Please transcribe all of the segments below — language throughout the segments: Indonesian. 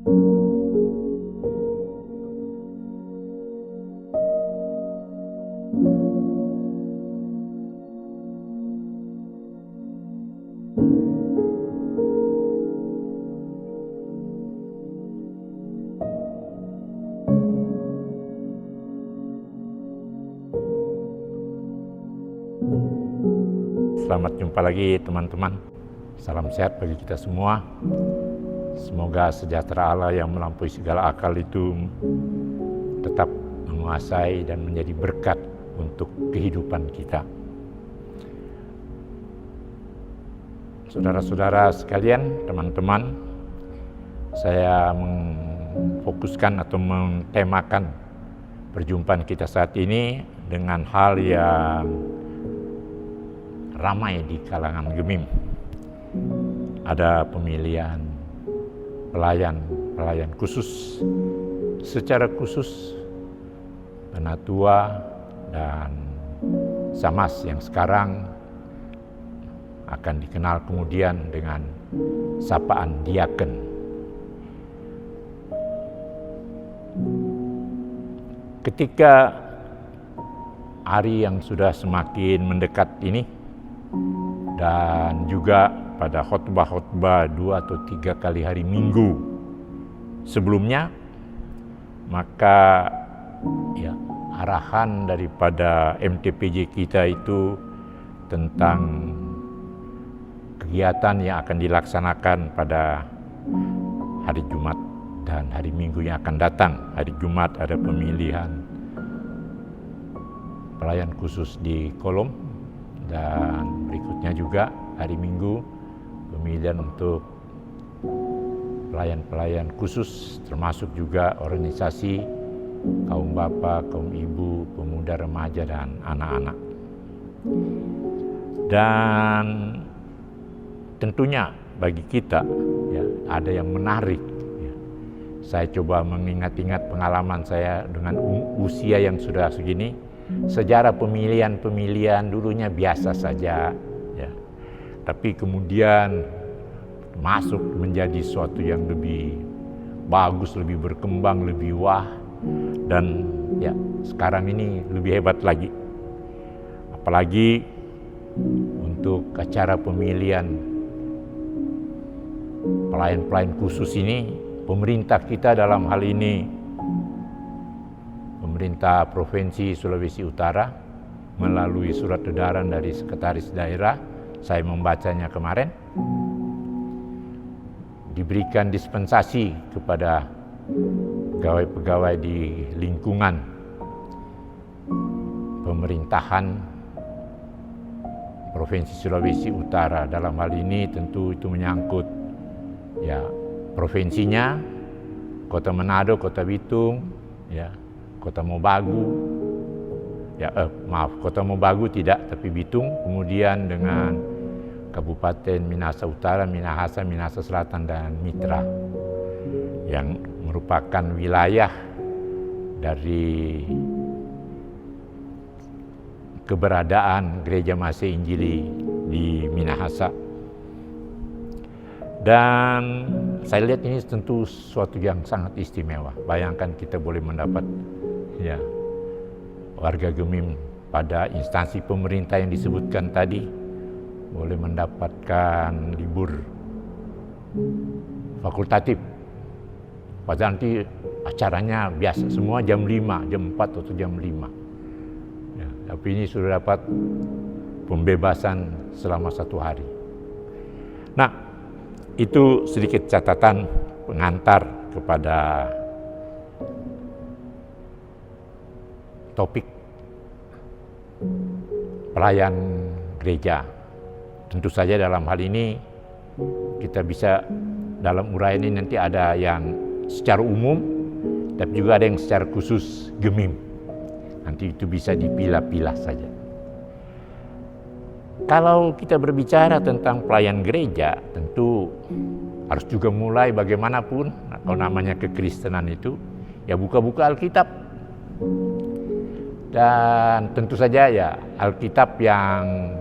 Selamat jumpa lagi teman-teman. Salam sehat bagi kita semua. Semoga sejahtera Allah yang melampaui segala akal itu tetap menguasai dan menjadi berkat untuk kehidupan kita. Saudara-saudara sekalian, teman-teman, saya memfokuskan atau mentemakan perjumpaan kita saat ini dengan hal yang ramai di kalangan Gemim. Ada pemilihan pelayan khusus, secara khusus Penatua dan Samas yang sekarang akan dikenal kemudian dengan sapaan diaken. Ketika hari yang sudah semakin mendekat ini, dan juga pada khotbah-khotbah 2 atau 3 kali hari Minggu sebelumnya, maka arahan daripada MTPJ kita itu tentang kegiatan yang akan dilaksanakan pada hari Jumat dan hari Minggu yang akan datang. Hari Jumat ada pemilihan pelayan khusus di Kolom, dan berikutnya juga hari Minggu pemilihan untuk pelayan-pelayan khusus, termasuk juga organisasi kaum bapak, kaum ibu, pemuda, remaja, dan anak-anak. Dan tentunya bagi kita ada yang menarik. Saya coba mengingat-ingat pengalaman saya dengan usia yang sudah segini. Sejarah pemilihan dulunya biasa saja, tapi kemudian masuk menjadi sesuatu yang lebih bagus, lebih berkembang, lebih wah, dan sekarang ini lebih hebat lagi. Apalagi untuk acara pemilihan pelayan-pelayan khusus ini, pemerintah kita dalam hal ini, pemerintah Provinsi Sulawesi Utara melalui surat edaran dari Sekretaris Daerah, saya membacanya kemarin, diberikan dispensasi kepada pegawai-pegawai di lingkungan pemerintahan Provinsi Sulawesi Utara. Dalam hal ini tentu itu menyangkut provinsinya, Kota Manado, Kota Bitung, Kota Mobagu, Kota Mobagu tidak, tapi Bitung, kemudian dengan Kabupaten Minahasa Utara, Minahasa, Minahasa Selatan, dan Mitra, yang merupakan wilayah dari keberadaan Gereja Masih Injili di Minahasa. Dan saya lihat ini tentu suatu yang sangat istimewa. Bayangkan kita boleh mendapat warga Gemim pada instansi pemerintah yang disebutkan tadi, boleh mendapatkan libur fakultatif. Padahal nanti acaranya biasa, semua jam 5, jam 4 atau jam 5. Tapi ini sudah dapat pembebasan selama 1 hari. Nah, itu sedikit catatan pengantar kepada topik pelayan gereja. Tentu saja dalam hal ini kita bisa, dalam uraian ini nanti ada yang secara umum, tapi juga ada yang secara khusus Gemim. Nanti itu bisa dipilah-pilah saja. Kalau kita berbicara tentang pelayan gereja, tentu harus juga mulai bagaimanapun, kalau namanya kekristenan itu, buka-buka Alkitab. Dan tentu saja Alkitab yang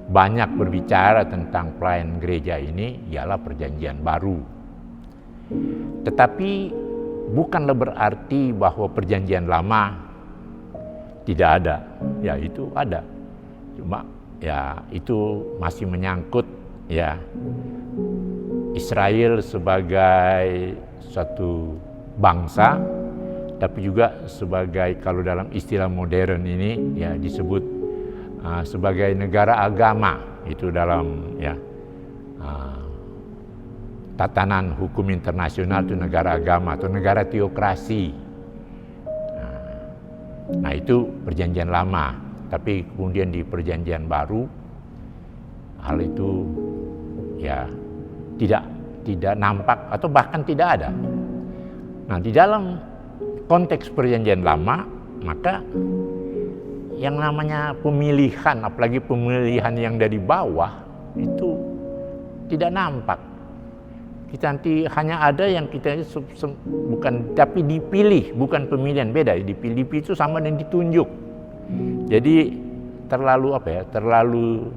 banyak berbicara tentang pelayan gereja ini ialah Perjanjian Baru. Tetapi bukanlah berarti bahwa perjanjian lama tidak ada. Ya, itu ada. Cuma ya itu masih menyangkut ya Israel sebagai suatu bangsa, tapi juga sebagai, kalau dalam istilah modern ini ya disebut sebagai negara agama. Itu dalam ya tatanan hukum internasional itu negara agama atau negara teokrasi. Nah itu perjanjian lama. Tapi kemudian di perjanjian baru hal itu ya tidak nampak atau bahkan tidak ada. Nah, di dalam konteks perjanjian lama, maka yang namanya pemilihan, apalagi pemilihan yang dari bawah, itu tidak nampak. Kita nanti hanya ada yang kita bukan, tapi dipilih, bukan pemilihan, beda. Dipilih itu sama dengan ditunjuk. Jadi terlalu terlalu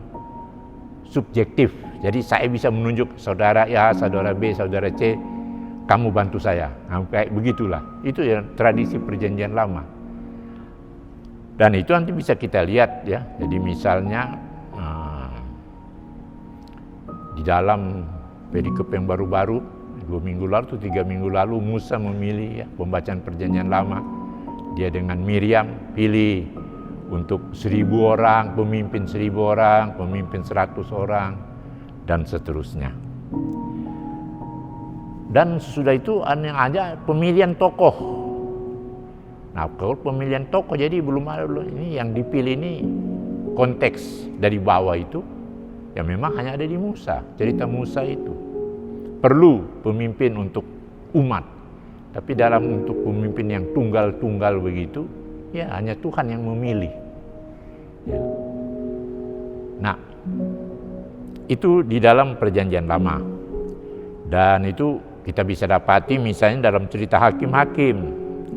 subjektif. Jadi saya bisa menunjuk saudara A, saudara B, saudara C, kamu bantu saya. Nah, kayak begitulah. Itu ya tradisi perjanjian lama. Dan itu nanti bisa kita lihat ya. Jadi misalnya di dalam perikop yang baru-baru 2 minggu lalu atau 3 minggu lalu, Musa memilih ya pembacaan perjanjian lama. Dia dengan Miriam pilih untuk 1.000 orang, pemimpin 1.000 orang, pemimpin 100 orang, dan seterusnya. Dan sesudah itu ada pemilihan tokoh. Nah, kalau pemilihan tokoh jadi belum ada, ini yang dipilih ini konteks dari bawah itu, ya memang hanya ada di Musa, cerita Musa itu. Perlu pemimpin untuk umat, tapi dalam untuk pemimpin yang tunggal-tunggal begitu, ya hanya Tuhan yang memilih. Ya. Nah, itu di dalam perjanjian lama. Dan itu kita bisa dapati misalnya dalam cerita hakim-hakim.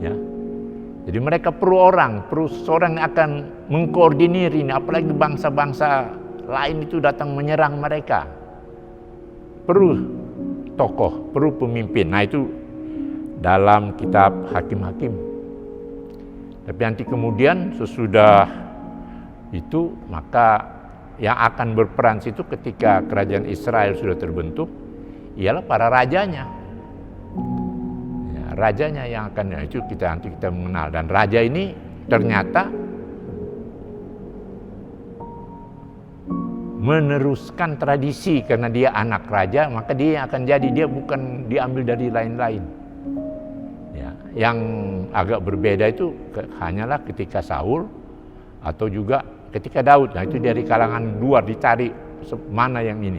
Ya. Jadi mereka perlu seorang yang akan mengkoordinir ini, apalagi bangsa-bangsa lain itu datang menyerang mereka. Perlu tokoh, perlu pemimpin. Nah itu dalam kitab hakim-hakim. Tapi nanti kemudian sesudah itu maka yang akan berperan situ ketika kerajaan Israel sudah terbentuk ialah para rajanya. Ya, rajanya yang akan, ya, itu nanti kita mengenal. Dan raja ini ternyata meneruskan tradisi karena dia anak raja, maka dia yang akan jadi, dia bukan diambil dari lain-lain. Ya, yang agak berbeda itu hanyalah ketika Saul atau juga ketika Daud. Nah itu dari kalangan luar dicari mana yang ini.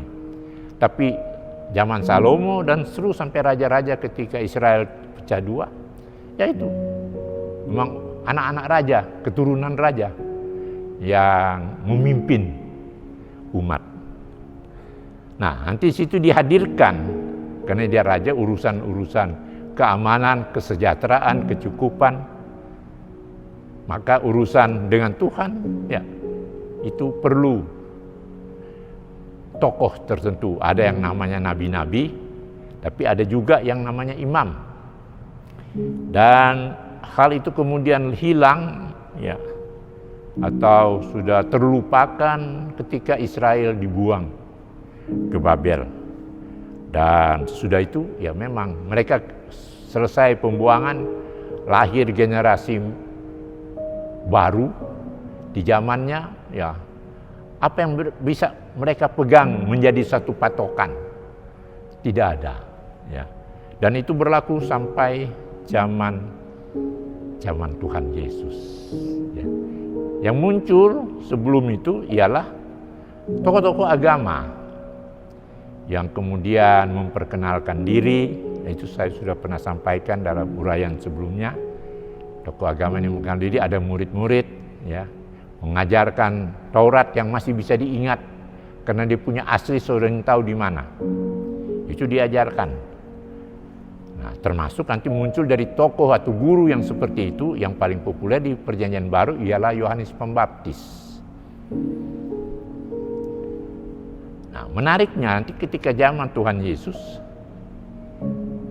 Tapi zaman Salomo dan seluruh sampai raja-raja ketika Israel pecah dua, yaitu memang anak-anak raja, keturunan raja yang memimpin umat. Nah nanti situ dihadirkan karena dia raja, urusan-urusan keamanan, kesejahteraan, kecukupan. Maka urusan dengan Tuhan ya itu perlu tokoh tertentu. Ada yang namanya nabi-nabi, tapi ada juga yang namanya imam. Dan hal itu kemudian hilang ya, atau sudah terlupakan ketika Israel dibuang ke Babel. Dan sudah itu ya memang mereka selesai pembuangan, lahir generasi baru di zamannya ya. Apa yang bisa mereka pegang menjadi satu patokan? Tidak ada ya. Dan itu berlaku sampai zaman Tuhan Yesus ya. Yang muncul sebelum itu ialah tokoh-tokoh agama yang kemudian memperkenalkan diri. Itu saya sudah pernah sampaikan dalam uraian sebelumnya. Tokoh agama yang memperkenalkan diri, ada murid-murid ya, mengajarkan Taurat yang masih bisa diingat karena dia punya asli, saudara tahu di mana. Itu diajarkan. Nah, termasuk nanti muncul dari tokoh atau guru yang seperti itu. Yang paling populer di Perjanjian Baru ialah Yohanes Pembaptis. Nah, menariknya nanti ketika zaman Tuhan Yesus,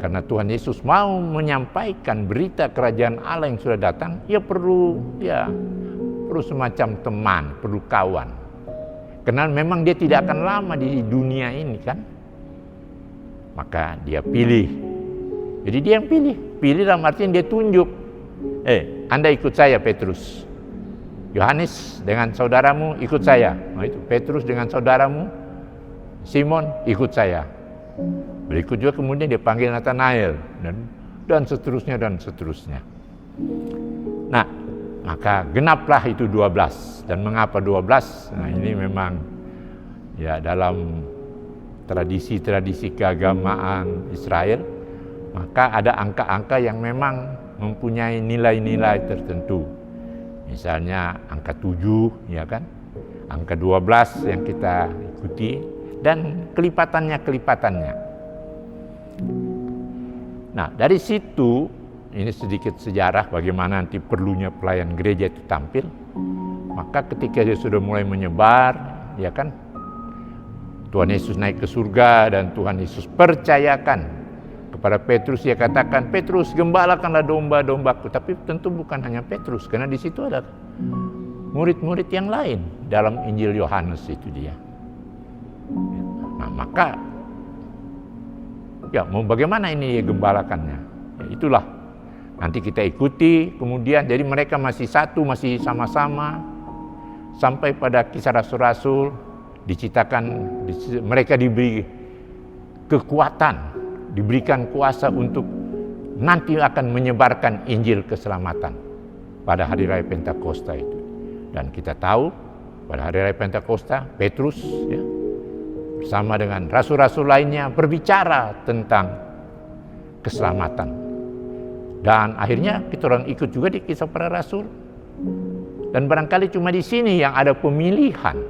Karena Tuhan Yesus mau menyampaikan berita kerajaan Allah yang sudah datang, ia perlu semacam teman, perlu kawan. Karena memang dia tidak akan lama di dunia ini kan. Maka dia pilih. Jadi dia yang pilih. Pilih dalam artian dia tunjuk. Anda ikut saya Petrus. Yohanes dengan saudaramu ikut saya. Nah itu Petrus dengan saudaramu. Simon ikut saya. Berikut juga kemudian dia panggil Nathanael dan seterusnya dan seterusnya. Nah, maka genaplah itu 12. Dan mengapa 12? Nah, ini memang ya dalam tradisi-tradisi keagamaan Israel, maka ada angka-angka yang memang mempunyai nilai-nilai tertentu. Misalnya angka 7, ya kan? Angka 12 yang kita ikuti dan kelipatannya. Nah, dari situ ini sedikit sejarah bagaimana nanti perlunya pelayan gereja itu tampil. Maka ketika dia sudah mulai menyebar, ya kan, Tuhan Yesus naik ke surga dan Tuhan Yesus percayakan kepada Petrus, dia katakan, Petrus, gembalakanlah domba-dombaku. Tapi tentu bukan hanya Petrus, karena di situ ada murid-murid yang lain dalam Injil Yohanes itu dia. Nah, maka ya mau bagaimana ini gembalakannya? Ya, itulah nanti kita ikuti kemudian. Jadi mereka masih satu, masih sama-sama sampai pada Kisah Rasul-Rasul diciptakan, mereka diberi kekuatan, diberikan kuasa untuk nanti akan menyebarkan Injil keselamatan pada hari raya Pentakosta itu. Dan kita tahu pada hari raya Pentakosta Petrus ya, bersama dengan rasul-rasul lainnya berbicara tentang keselamatan. Dan akhirnya kita orang ikut juga di Kisah Para Rasul. Dan barangkali cuma di sini yang ada pemilihan.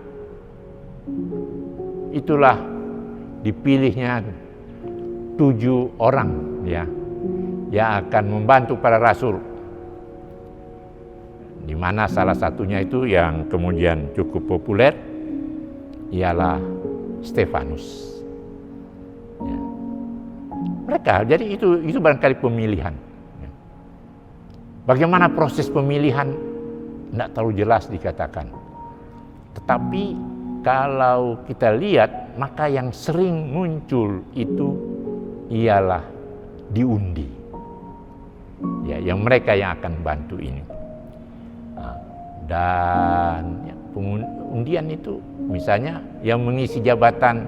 Itulah dipilihnya 7 orang ya yang akan membantu para rasul. Di mana salah satunya itu yang kemudian cukup populer ialah Stefanus. Ya. Mereka, jadi itu barangkali pemilihan. Ya. Bagaimana proses pemilihan? Tidak terlalu jelas dikatakan. Tetapi kalau kita lihat, maka yang sering muncul itu ialah diundi. Ya, yang mereka yang akan bantu ini. Nah, dan ya, undian itu misalnya yang mengisi jabatan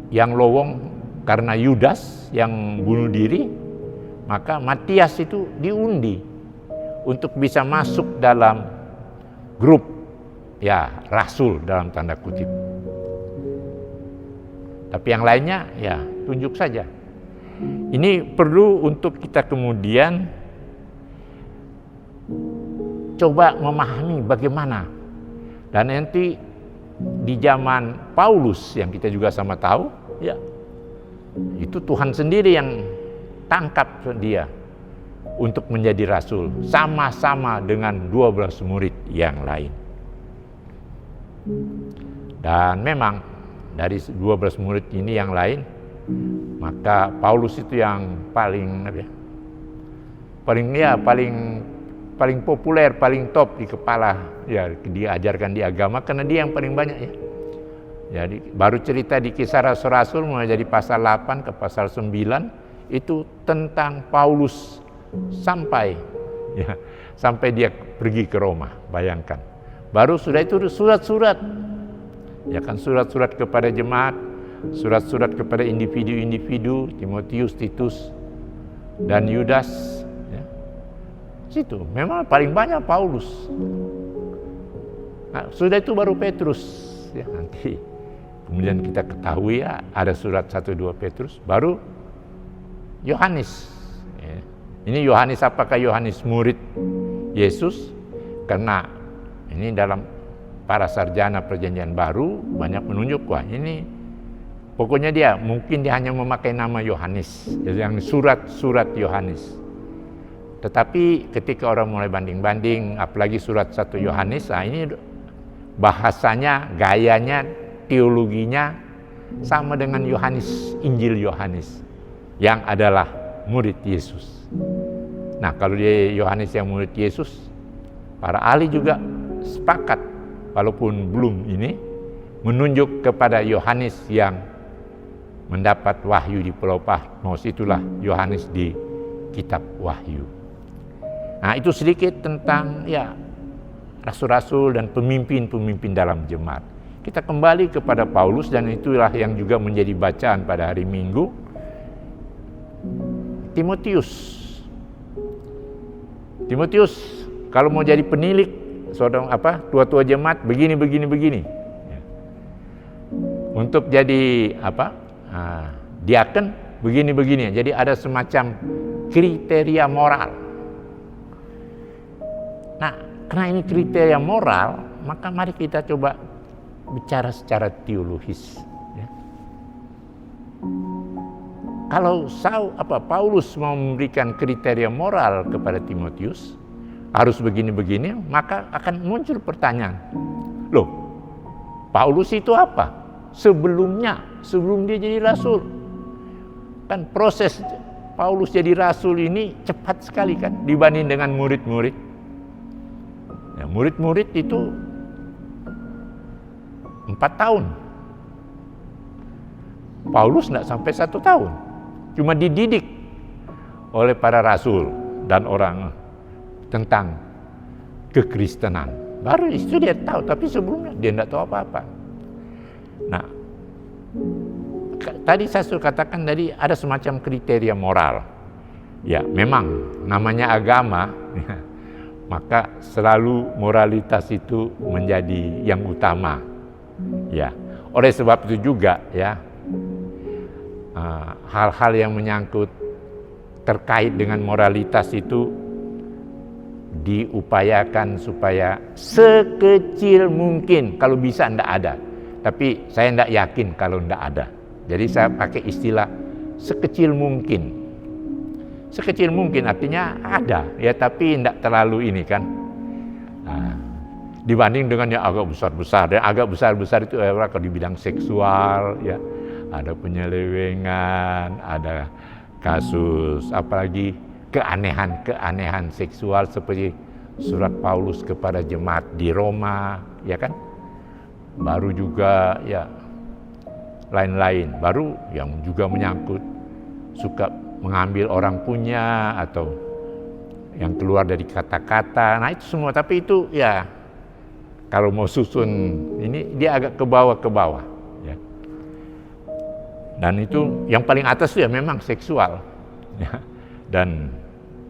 yang lowong karena Yudas yang bunuh diri, maka Matias itu diundi untuk bisa masuk dalam grup ya rasul dalam tanda kutip. Tapi yang lainnya ya tunjuk saja. Ini perlu untuk kita kemudian coba memahami bagaimana. Dan nanti di zaman Paulus yang kita juga sama tahu, ya itu Tuhan sendiri yang tangkap dia untuk menjadi rasul sama-sama dengan 12 murid yang lain. Dan memang dari 12 murid ini yang lain, maka Paulus itu yang paling populer, paling top di kepala ya, diajarkan di agama karena dia yang paling banyak ya. Jadi baru cerita di Kisah Rasul-Rasul mulai dari pasal 8 ke pasal 9 itu tentang Paulus sampai dia pergi ke Roma. Bayangkan. Baru sudah itu surat-surat. Ya kan, surat-surat kepada jemaat, surat-surat kepada individu-individu, Timotius, Titus dan Yudas. Situ memang paling banyak Paulus. Nah, sudah itu baru Petrus ya, nanti kemudian kita ketahui ya ada surat 1-2 Petrus, baru Yohanes ya. Ini Yohanes, apakah Yohanes murid Yesus? Karena ini dalam para sarjana perjanjian baru banyak menunjuk, wah ini pokoknya dia hanya memakai nama Yohanes, yang surat-surat Yohanes. Tetapi ketika orang mulai banding-banding, apalagi surat 1 Yohanes, nah ini bahasanya, gayanya, teologinya sama dengan Yohanes, Injil Yohanes yang adalah murid Yesus. Nah, kalau dia Yohanes yang murid Yesus, para ahli juga sepakat walaupun belum ini menunjuk kepada Yohanes yang mendapat wahyu di Pulau Patmos, itulah Yohanes di kitab Wahyu. Nah, itu sedikit tentang ya rasul-rasul dan pemimpin-pemimpin dalam jemaat. Kita kembali kepada Paulus, dan itulah yang juga menjadi bacaan pada hari Minggu. Timotius kalau mau jadi penilik, tua-tua jemaat begini. Ya. Untuk jadi diaken begini. Jadi ada semacam kriteria moral. Nah, karena ini kriteria moral, maka mari kita coba bicara secara teologis. Ya. Kalau Paulus mau memberikan kriteria moral kepada Timotius, harus begini, maka akan muncul pertanyaan. Loh, Paulus itu apa? Sebelum dia jadi rasul. Kan proses Paulus jadi rasul ini cepat sekali kan dibanding dengan murid-murid. Ya, murid-murid itu 4 tahun. Paulus tidak sampai 1 tahun. Cuma dididik oleh para rasul dan orang tentang kekristenan. Baru itu dia tahu, tapi sebelumnya dia tidak tahu apa-apa. Nah, tadi saya sudah katakan tadi ada semacam kriteria moral. Ya, memang namanya agama, maka selalu moralitas itu menjadi yang utama. Ya, oleh sebab itu juga ya, hal-hal yang menyangkut terkait dengan moralitas itu diupayakan supaya sekecil mungkin, kalau bisa tidak ada. Tapi saya tidak yakin kalau tidak ada. Jadi saya pakai istilah sekecil mungkin. Sekecil mungkin artinya ada, ya, tapi tidak terlalu ini kan. Dibanding dengan yang agak besar-besar. Dan agak besar-besar itu kalau di bidang seksual, ya, ada penyelewengan, ada kasus apalagi keanehan seksual seperti surat Paulus kepada jemaat di Roma, ya kan? Baru juga ya lain-lain, baru yang juga menyangkut suka mengambil orang punya atau yang keluar dari kata-kata. Nah, itu semua, tapi itu ya kalau mau susun ini dia agak ke bawah ya. Dan itu yang paling atas ya memang seksual ya. Dan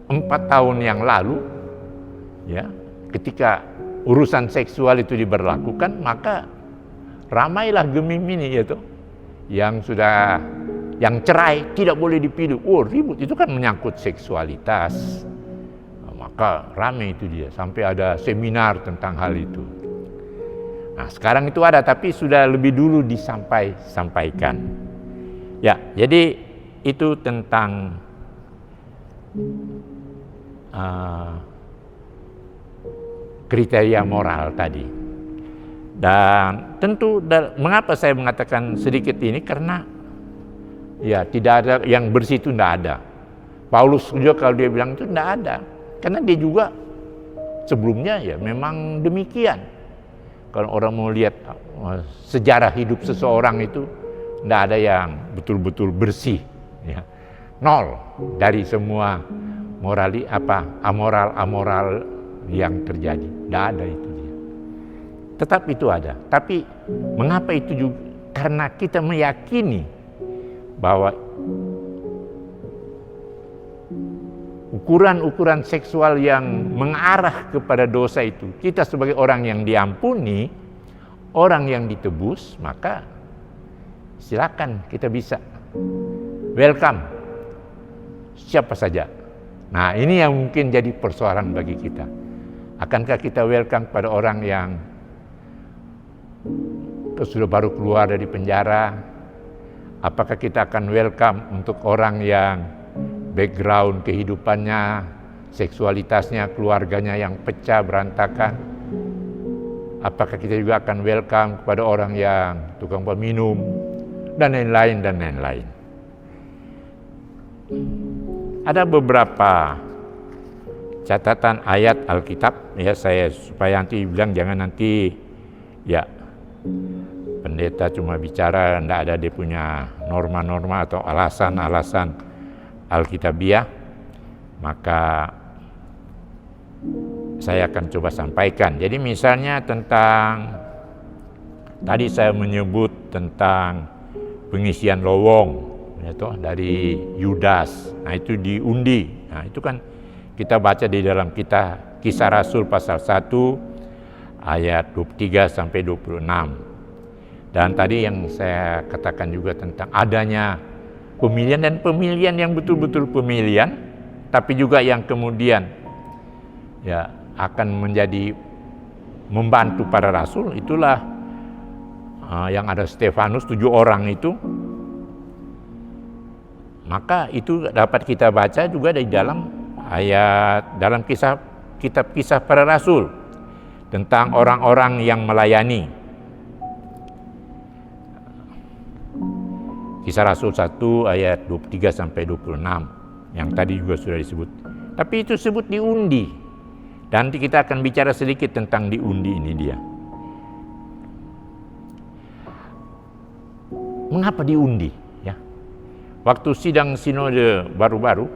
4 tahun yang lalu ya, ketika urusan seksual itu diberlakukan, maka ramailah Gemim ini yaitu yang cerai tidak boleh dipilih. Oh, ribut, itu kan menyangkut seksualitas. Maka ramai itu dia, sampai ada seminar tentang hal itu. Nah, sekarang itu ada, tapi sudah lebih dulu disampaikan. Ya, jadi itu tentang kriteria moral tadi. Dan tentu mengapa saya mengatakan sedikit ini, karena ya tidak ada yang bersih, itu tidak ada. Paulus juga kalau dia bilang itu tidak ada, karena dia juga sebelumnya ya memang demikian. Kalau orang mau lihat sejarah hidup seseorang itu tidak ada yang betul-betul bersih ya. Nol dari semua amoral yang terjadi. Tidak ada itu dia. Tetap itu ada. Tapi mengapa itu juga? Karena kita meyakini bahwa ukuran-ukuran seksual yang mengarah kepada dosa itu, kita sebagai orang yang diampuni, orang yang ditebus, maka silakan kita bisa welcome siapa saja. Nah, ini yang mungkin jadi persoalan bagi kita. Akankah kita welcome pada orang yang sudah baru keluar dari penjara? Apakah kita akan welcome untuk orang yang background kehidupannya, seksualitasnya, keluarganya yang pecah berantakan? Apakah kita juga akan welcome kepada orang yang tukang peminum? dan lain-lain. Ada beberapa catatan ayat Alkitab ya, saya supaya nanti bilang jangan nanti ya pendeta cuma bicara tidak ada dia punya norma-norma atau alasan-alasan Alkitabiah, maka saya akan coba sampaikan. Jadi misalnya tentang tadi saya menyebut tentang pengisian lowong itu dari Yudas. Nah, itu diundi. Nah, itu kan kita baca di dalam Kisah Rasul pasal 1 ayat 23 sampai 26. Dan tadi yang saya katakan juga tentang adanya pemilihan dan pemilihan yang betul-betul pemilihan, tapi juga yang kemudian ya akan menjadi membantu para rasul. Itulah yang ada Stefanus 7 orang itu. Maka itu dapat kita baca juga di dalam ayat dalam kitab kisah para rasul tentang orang-orang yang melayani. Kisah Rasul 1 ayat 23 sampai 26 yang tadi juga sudah disebut. Tapi itu sebut diundi. Dan nanti kita akan bicara sedikit tentang diundi ini dia. Mengapa diundi? Ya. Waktu sidang sinode baru-baru,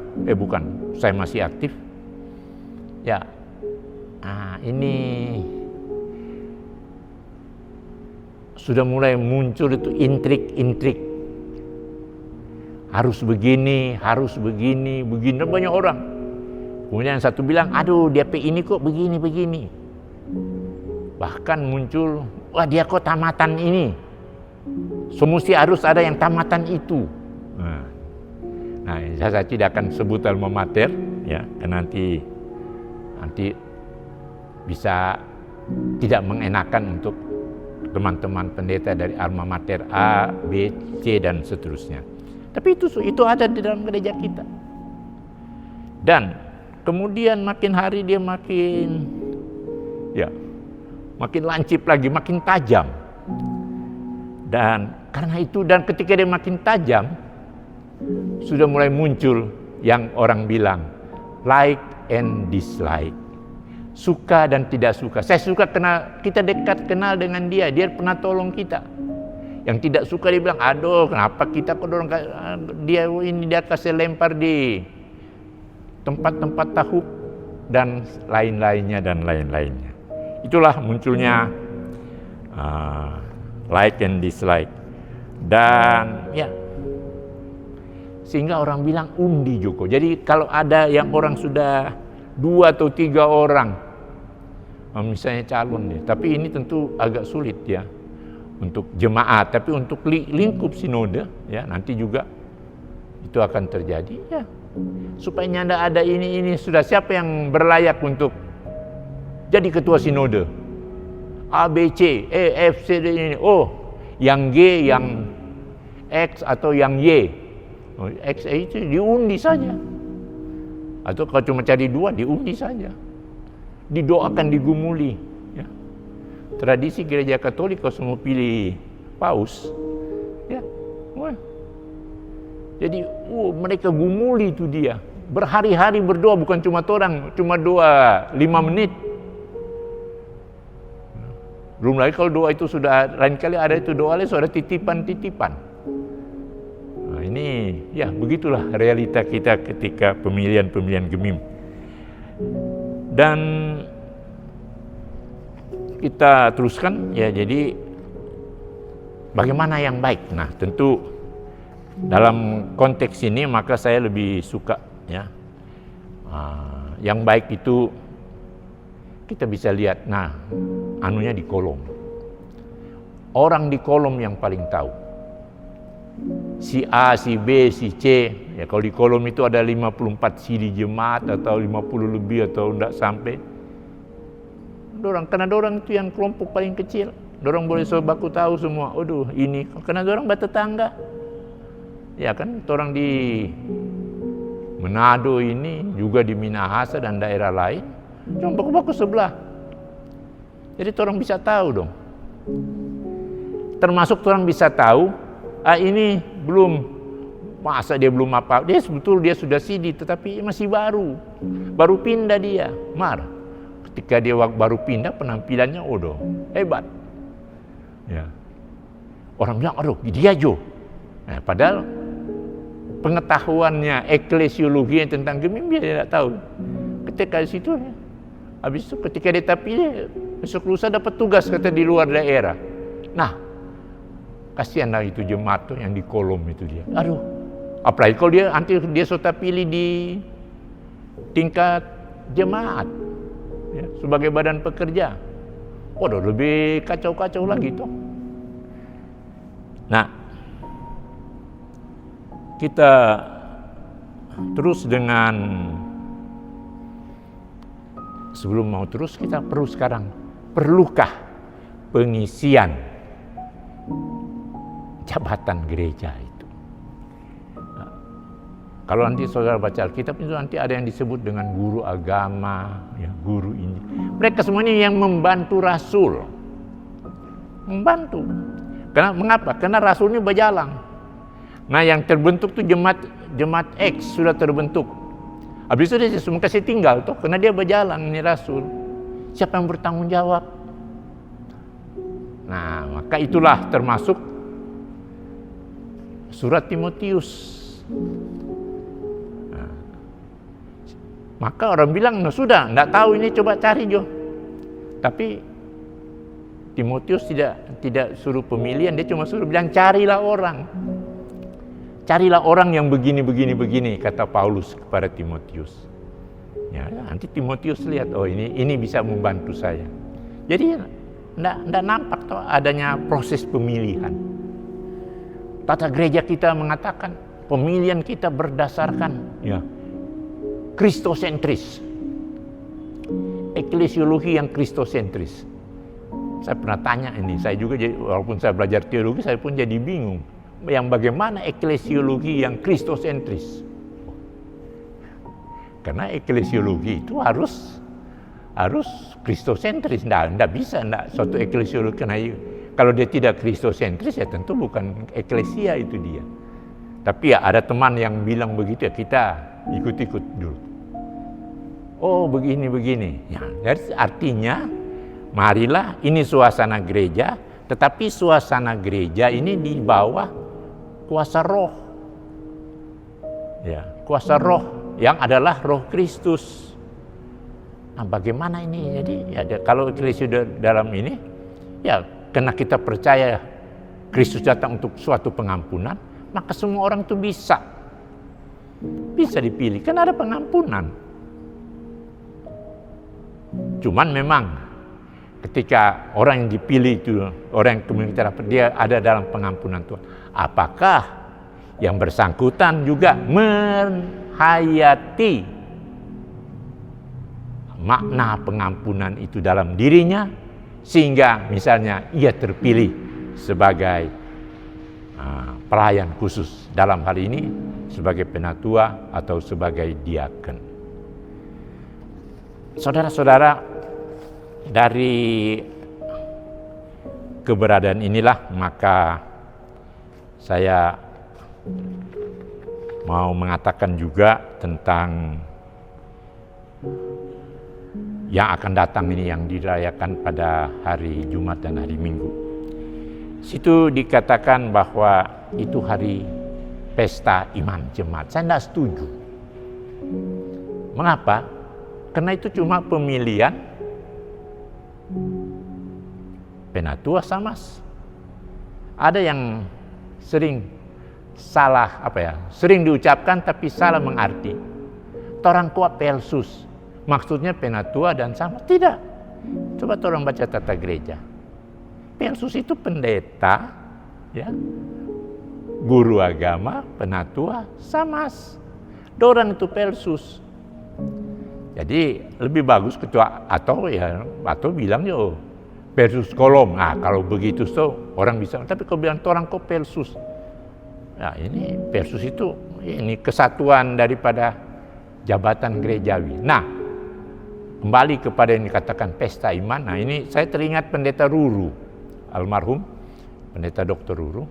saya masih aktif. Ya, ini sudah mulai muncul itu intrik-intrik. Harus begini, begini. Banyak orang. Kemudian satu bilang, aduh DP ini kok begini. Bahkan muncul, wah dia kok tamatan ini. Semesti harus ada yang tamatan itu. Nah, saya tidak akan sebut alma mater, ya, karena nanti bisa tidak mengenakan untuk teman-teman pendeta dari alma mater A, B, C dan seterusnya. Tapi itu ada di dalam gereja kita. Dan kemudian makin hari dia makin lancip lagi, makin tajam. Dan karena itu, dan ketika dia makin tajam, sudah mulai muncul yang orang bilang like and dislike, suka dan tidak suka. Saya suka kita dekat kenal dengan dia pernah tolong kita. Yang tidak suka dia bilang, aduh kenapa kita kok dorong dia kasih lempar di tempat-tempat tahuk dan lain-lainnya. Itulah munculnya like and dislike. Dan ya, sehingga orang bilang undi Joko. Jadi kalau ada yang orang sudah 2 atau 3 orang misalnya calon ya, tapi ini tentu agak sulit ya untuk jemaat, tapi untuk lingkup sinode ya nanti juga itu akan terjadi ya. Supaya nyanda ada ini sudah siapa yang berlayak untuk jadi ketua sinode? A, B, C, E, F, C, D, ini. Oh, yang G, yang X atau yang Y. Oh, X, E itu diundi saja. Atau kalau cuma cari 2 diundi saja. Didoakan, digumuli. Ya. Tradisi gereja Katolik kalau semua pilih paus, ya, wah. Jadi mereka gumuli itu dia. Berhari-hari berdoa, bukan cuma doa 5 menit. Belum lagi kalau doa itu sudah lain kali ada itu doa lain sudah titipan-titipan. Nah, ini ya begitulah realita kita ketika pemilihan gemim. Dan kita teruskan ya, jadi bagaimana yang baik? Nah, tentu dalam konteks ini maka saya lebih suka ya yang baik itu kita bisa lihat, nah anunya di kolom. Orang di kolom yang paling tahu. Si A, si B, si C. Ya kalau di kolom itu ada 54 sili jemaat atau 50 lebih atau enggak sampai. Karena dorang itu yang kelompok paling kecil. Dorang boleh baku tahu semua. Aduh ini, karena dorang bertetangga. Ya kan, orang di Manado ini, juga di Minahasa dan daerah lain. Cuma baku-baku sebelah. Jadi orang bisa tahu dong. Termasuk orang bisa tahu Ini belum, masa dia belum apa, dia sudah CD tetapi masih baru pindah dia, marah. Ketika dia baru pindah penampilannya hebat. Ya. Orang bilang, aduh dia Jo. Nah, padahal pengetahuannya eklesiologi tentang Gemim dia tidak tahu. Ketika di situ, habis itu ketika dia terpilih, besok lusa dapat tugas kata di luar daerah. Nah, kasihanlah itu jemaat tuh yang di kolom itu dia. Aduh, apalagi kalau dia sudah pilih di tingkat jemaat ya, sebagai badan pekerja. Lebih kacau-kacau lagi tuh. Nah, kita terus dengan sebelum mau terus kita perlukah pengisian jabatan gereja itu? Nah, kalau nanti saudara baca Alkitab itu nanti ada yang disebut dengan guru agama, ya, guru ini. Mereka semuanya yang membantu rasul, membantu. Mengapa? Karena rasulnya berjalan. Nah, yang terbentuk tuh jemaat X sudah terbentuk. Habis itu dia semua kasih tinggal tuh, karena dia berjalan ini rasul. Siapa yang bertanggung jawab? Nah, maka itulah termasuk surat Timotius. Nah, maka orang bilang, sudah, enggak tahu ini, coba cari Jo. Tapi Timotius tidak suruh pemilihan, dia cuma suruh bilang carilah orang. Carilah orang yang begini, kata Paulus kepada Timotius. Ya, nanti Timotius lihat, ini bisa membantu saya. Jadi enggak nampak tuh adanya proses pemilihan. Tata gereja kita mengatakan pemilihan kita berdasarkan kristosentris. Eklesiologi yang kristosentris. Saya pernah tanya ini, saya juga walaupun saya belajar teologi, saya pun jadi bingung. Yang bagaimana eklesiologi yang kristosentris? Karena eklesiologi itu harus kristosentris. Nggak bisa suatu eklesiologi, karena kalau dia tidak kristosentris ya tentu bukan eklesia itu dia. Tapi ya ada teman yang bilang begitu ya, kita ikut-ikut dulu. Begini. Ya, jadi artinya marilah ini suasana gereja, tetapi suasana gereja ini di bawah kuasa roh. Ya, kuasa roh yang adalah Roh Kristus. Nah, bagaimana ini? Jadi kalau Kristus dalam ini, ya karena kita percaya Kristus datang untuk suatu pengampunan, maka semua orang itu bisa dipilih, kan ada pengampunan. Cuman memang ketika orang yang dipilih itu, orang yang kemudian kita dapat, dia ada dalam pengampunan Tuhan. Apakah yang bersangkutan juga menghayati makna pengampunan itu dalam dirinya, sehingga misalnya ia terpilih sebagai pelayan khusus, dalam hal ini sebagai penatua atau sebagai diaken. Saudara-saudara, dari keberadaan inilah maka saya mau mengatakan juga tentang yang akan datang ini, yang dirayakan pada hari Jumat dan hari Minggu. Situ dikatakan bahwa itu hari pesta iman jemaat. Saya tidak setuju. Mengapa? Karena itu cuma pemilihan penatua samas. Ada yang sering salah sering diucapkan tapi salah mengarti. Torang kuat pelsus, maksudnya penatua dan samas. Tidak. Coba orang baca tata gereja. Pelsus itu pendeta, ya, guru agama, penatua, samas. Dorang itu pelsus. Jadi lebih bagus ketua atau bilang pelsus kolom. Nah, kalau begitu tuh orang bisa. Tapi kalau bilang orang kok pelsus. Nah, ini pelsus itu ini kesatuan daripada jabatan gerejawi. Nah, kembali kepada yang dikatakan pesta iman. Nah, ini saya teringat pendeta Ruru, almarhum pendeta Dr. Ruru.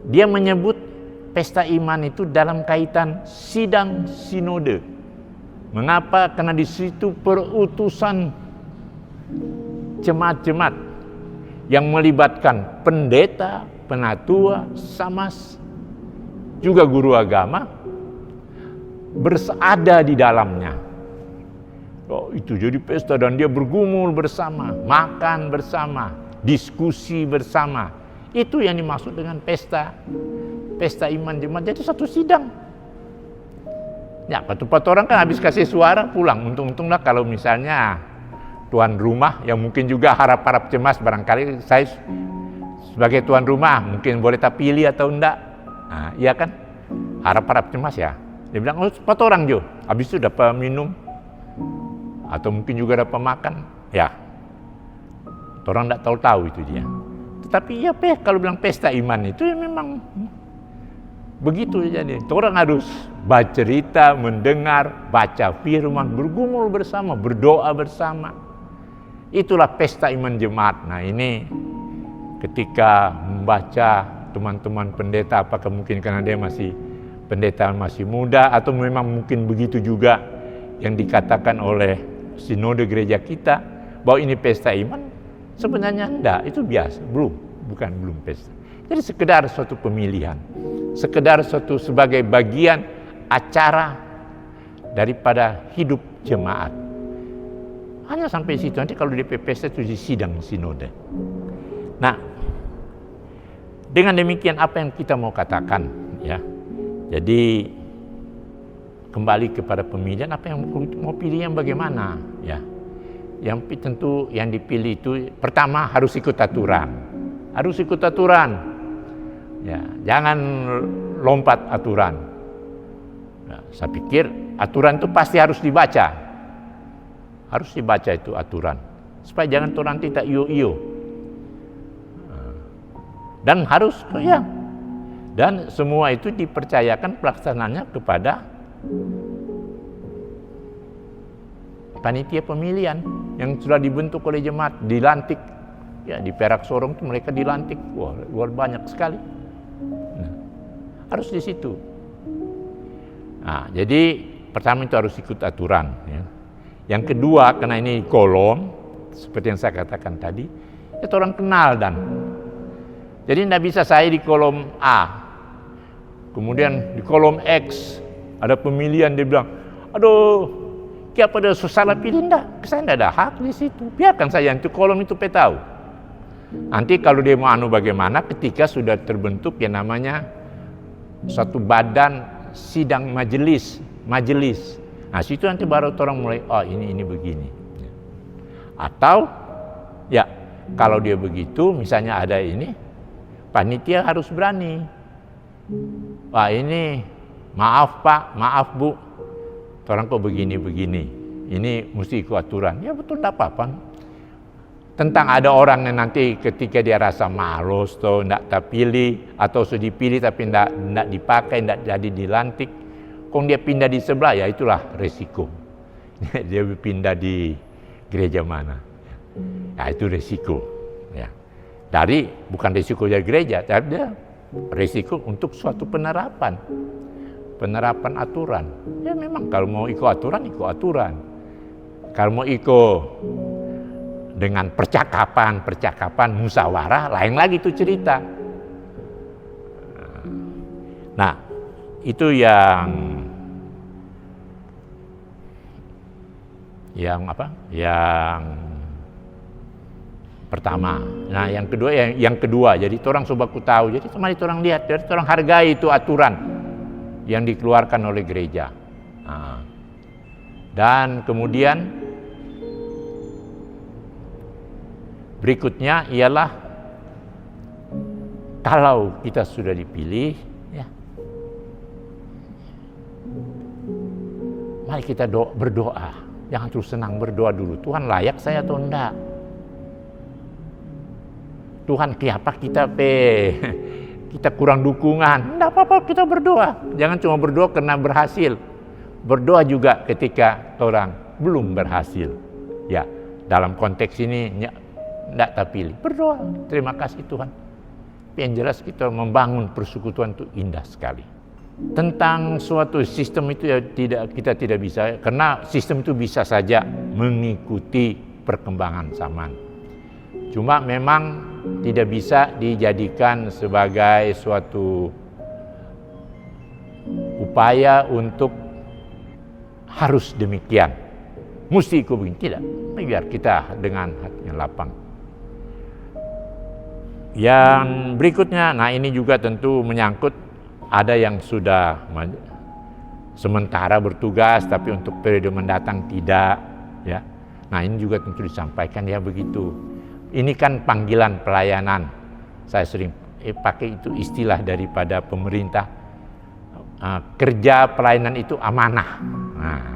dia menyebut pesta iman itu dalam kaitan sidang sinode. Mengapa? Karena di situ perutusan jemaat-jemaat yang melibatkan pendeta, penatua, samas, juga guru agama berada di dalamnya. Oh, itu jadi pesta dan dia bergumul bersama, makan bersama, diskusi bersama. Itu yang dimaksud dengan pesta iman jemaat. Jadi satu sidang. Ya, 4 orang kan habis kasih suara pulang. Untung-untunglah kalau misalnya tuan rumah yang mungkin juga harap-harap cemas, barangkali saya sebagai tuan rumah mungkin boleh tak pilih atau enggak. Nah, iya kan? Harap-harap cemas ya. Dia bilang, 4 orang Jo. Habis itu dapat minum atau mungkin juga dapat makan. Ya. Orang enggak tahu itu dia. Tetapi ya kalau bilang pesta iman itu ya memang begitu jadi. Orang harus bercerita, mendengar, baca firman, bergumul bersama, berdoa bersama. Itulah pesta iman jemaat. Nah, ini ketika membaca teman-teman pendeta, apakah mungkin karena dia pendeta masih muda atau memang mungkin begitu juga yang dikatakan oleh sinode gereja kita bahwa ini pesta iman, sebenarnya enggak, itu biasa, belum pesta. Jadi sekedar suatu pemilihan, sekedar suatu sebagai bagian acara daripada hidup jemaat. Hanya sampai situ, nanti kalau di pesta itu di sidang sinode. Nah, dengan demikian apa yang kita mau katakan ya. Jadi kembali kepada pemilihan, apa yang mau pilih yang bagaimana ya. Yang tentu yang dipilih itu pertama harus ikut aturan. Harus ikut aturan. Ya, jangan lompat aturan. Nah, saya pikir aturan itu pasti harus dibaca. Harus dibaca itu aturan. Supaya jangan orang tidak iyo-iyo. Dan harus ya. Dan semua itu dipercayakan pelaksanaannya kepada panitia pemilihan yang sudah dibentuk oleh jemaat, dilantik. Ya, di Perak Sorong itu mereka dilantik. Wah, luar banyak sekali. Nah, harus di situ. Nah, jadi pertama itu harus ikut aturan. Ya. Yang kedua, karena ini kolom, seperti yang saya katakan tadi, itu orang kenal dan. Jadi tidak bisa saya di kolom A, kemudian di kolom X ada pemilihan dia bilang, aduh, siapa ada salah pilih enggak? Saya tidak ada hak di situ. Biarkan saya itu kolom itu tahu. Nanti kalau dia mau bagaimana ketika sudah terbentuk yang namanya suatu badan sidang majelis. Nah, situ nanti baru orang mulai, oh ini begini. Atau ya kalau dia begitu, misalnya ada ini, panitia harus berani. Wah, ini maaf Pak, maaf Bu, orang kok begini-begini. Ini mesti ikut aturan. Ya betul, tidak apa-apa. Tentang ada orang yang nanti ketika dia rasa malas atau tidak terpilih atau sudah dipilih tapi tidak dipakai, tidak jadi dilantik, kok dia pindah di sebelah, ya itulah resiko. Dia pindah di gereja mana? Ya itu resiko. Ya. Bukan resiko dari gereja, tapi dia resiko untuk suatu penerapan aturan. Ya memang kalau mau ikut aturan. Kalau mau ikut dengan percakapan musyawarah, lain lagi itu cerita. Nah, itu yang pertama. Nah, yang kedua, jadi orang coba ku tahu. Jadi mari orang lihat, jadi orang hargai itu aturan yang dikeluarkan oleh gereja. Nah, dan kemudian berikutnya ialah kalau kita sudah dipilih, ya, mari kita berdoa. Jangan terus senang, berdoa dulu. Tuhan layak saya atau enggak? Tuhan kenapa kita kurang dukungan? Enggak apa-apa, kita berdoa. Jangan cuma berdoa karena berhasil. Berdoa juga ketika orang belum berhasil. Ya, dalam konteks ini enggak terpilih. Berdoa, terima kasih Tuhan. Tapi yang jelas kita membangun persekutuan itu indah sekali. Tentang suatu sistem itu ya kita tidak bisa, karena sistem itu bisa saja mengikuti perkembangan zaman. Cuma memang tidak bisa dijadikan sebagai suatu upaya untuk harus demikian, mesti ikut begini, tidak. Biar kita dengan hati yang lapang. Yang berikutnya, nah ini juga tentu menyangkut ada yang sudah sementara bertugas tapi untuk periode mendatang tidak, ya. Nah ini juga tentu disampaikan ya begitu. Ini kan panggilan pelayanan. Saya sering pakai itu istilah daripada pemerintah. Kerja pelayanan itu amanah. Nah,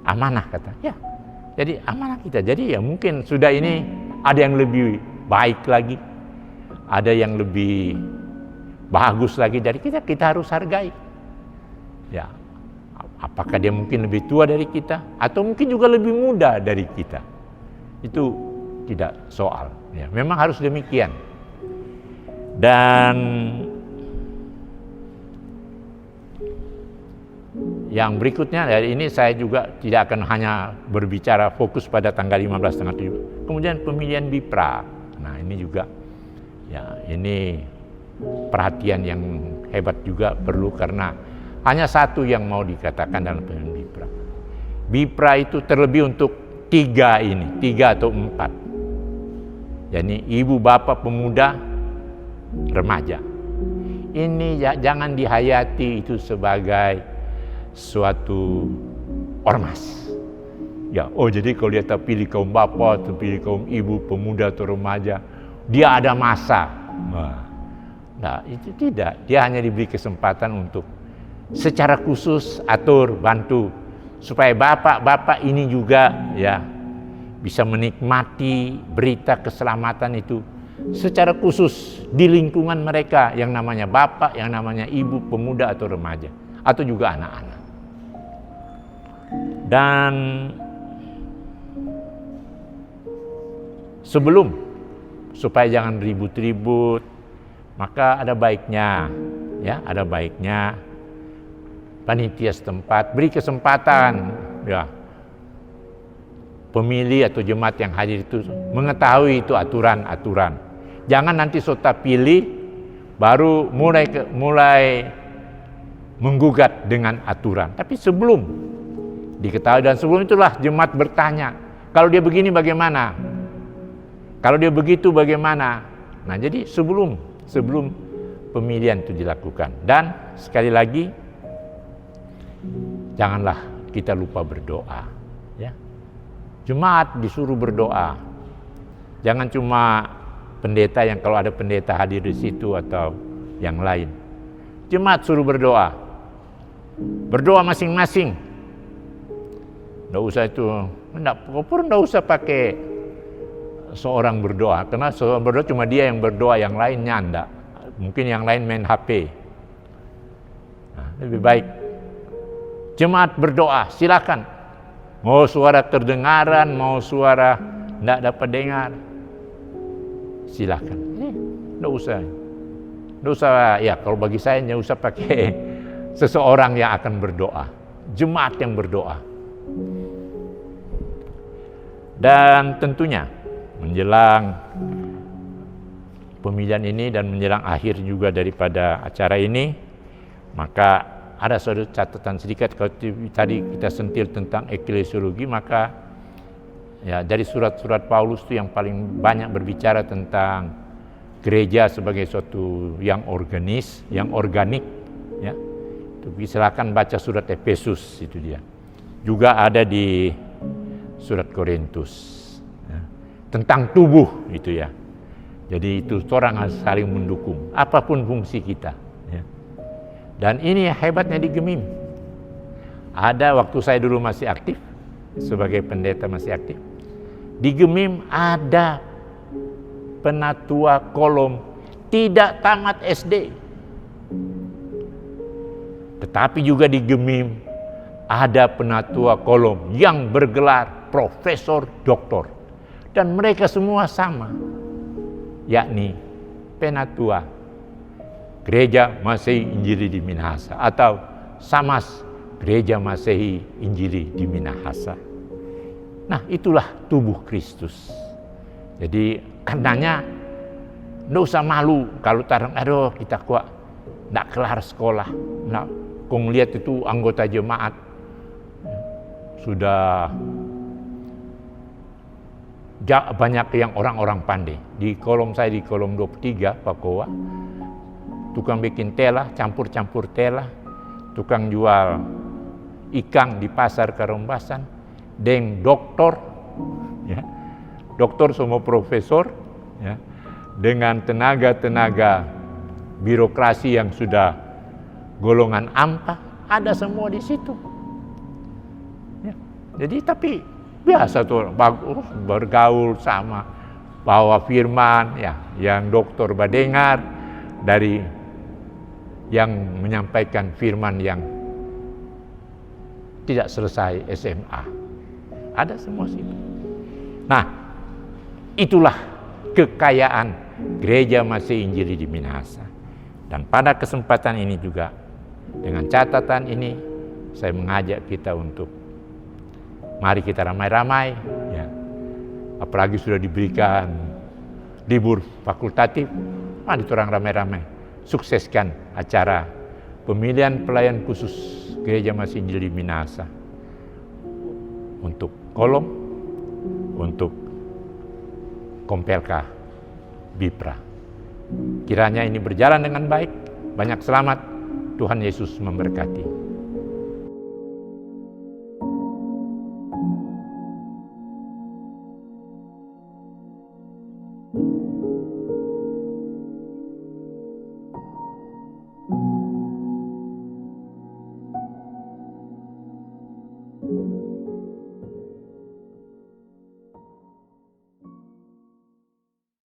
amanah kata. Ya. Jadi amanah kita. Jadi ya mungkin sudah ini ada yang lebih baik lagi. Ada yang lebih bagus lagi dari kita harus hargai. Ya. Apakah dia mungkin lebih tua dari kita atau mungkin juga lebih muda dari kita? Itu tidak soal. Ya, memang harus demikian. Dan yang berikutnya dari ini saya juga tidak akan hanya berbicara fokus pada tanggal 15 tanggal 7. Kemudian pemilihan BIPRA. Nah, ini juga ya ini perhatian yang hebat juga perlu, karena hanya satu yang mau dikatakan dalam pemilihan BIPRA. BIPRA itu terlebih untuk 3 atau 4. Jadi ibu, bapak, pemuda, remaja. Ini jangan dihayati itu sebagai suatu ormas. Ya, oh jadi kalau dia terpilih kaum bapak, terpilih kaum ibu, pemuda atau remaja, dia ada masa. Nah, itu tidak. Dia hanya diberi kesempatan untuk secara khusus atur, bantu supaya bapak-bapak ini juga ya bisa menikmati berita keselamatan itu secara khusus di lingkungan mereka yang namanya bapak, yang namanya ibu, pemuda atau remaja, atau juga anak-anak. Dan sebelum, supaya jangan ribut-ribut, maka ada baiknya panitia setempat beri kesempatan ya pemilih atau jemaat yang hadir itu mengetahui itu aturan-aturan. Jangan nanti sota pilih baru mulai menggugat dengan aturan. Tapi sebelum diketahui dan sebelum itulah jemaat bertanya, kalau dia begini bagaimana? Kalau dia begitu bagaimana? Nah, jadi sebelum pemilihan itu dilakukan. Dan sekali lagi janganlah kita lupa berdoa, ya. Jemaat disuruh berdoa. Jangan cuma pendeta, yang kalau ada pendeta hadir di situ atau yang lain. Jemaat suruh berdoa. Berdoa masing-masing. Enggak usah pakai seorang berdoa, karena seorang berdoa cuma dia yang berdoa, yang lainnya enggak. Mungkin yang lain main HP. Nah, lebih baik jemaat berdoa, silakan. Mau suara terdengaran, mau suara tidak dapat dengar, silakan. Tidak usah. Ya, kalau bagi saya tidak usah pakai seseorang yang akan berdoa, jemaat yang berdoa. Dan tentunya menjelang pemilihan ini dan menjelang akhir juga daripada acara ini, maka ada suatu catatan sedikit. Kalau tadi kita sentil tentang eklesiologi, maka ya dari surat-surat Paulus itu yang paling banyak berbicara tentang gereja sebagai suatu yang organis, yang organik, ya. Tapi silakan baca surat Efesus, itu dia. Juga ada di surat Korintus, ya, tentang tubuh itu ya. Jadi itu orang harus saling mendukung apapun fungsi kita. Dan ini hebatnya di Gemim. Ada waktu saya dulu masih aktif, sebagai pendeta masih aktif. Di Gemim ada penatua kolom tidak tamat SD. Tetapi juga di Gemim ada penatua kolom yang bergelar profesor doktor. Dan mereka semua sama, yakni penatua Gereja Masehi Injili di Minahasa, atau SAMAS, Gereja Masehi Injili di Minahasa. Nah, itulah tubuh Kristus. Jadi karenanya nggak usah malu kalau tarang, aduh kita kok nggak kelar sekolah. Nah, kong lihat itu anggota jemaat sudah banyak yang orang-orang pandai. Di kolom saya, di kolom 23 Pakoa, tukang bikin tela, campur-campur tela, tukang jual ikan di pasar Karombasan, deng doktor, ya, doktor semua profesor, ya, dengan tenaga-tenaga birokrasi yang sudah golongan ampa, ada semua di situ. Ya, jadi tapi biasa tuh bergaul sama, bawa firman, ya, yang dokter badengar dari yang menyampaikan firman yang tidak selesai SMA. Ada semua situ. Nah, itulah kekayaan Gereja Masehi Injili di Minahasa. Dan pada kesempatan ini juga, dengan catatan ini, saya mengajak kita untuk mari kita ramai-ramai, ya. Apalagi sudah diberikan libur fakultatif, mari kita orang ramai-ramai sukseskan acara pemilihan pelayan khusus Gereja Masehi Injili di Minahasa untuk kolom, untuk Kompelka Bipra. Kiranya ini berjalan dengan baik. Banyak selamat. Tuhan Yesus memberkati. Thank you.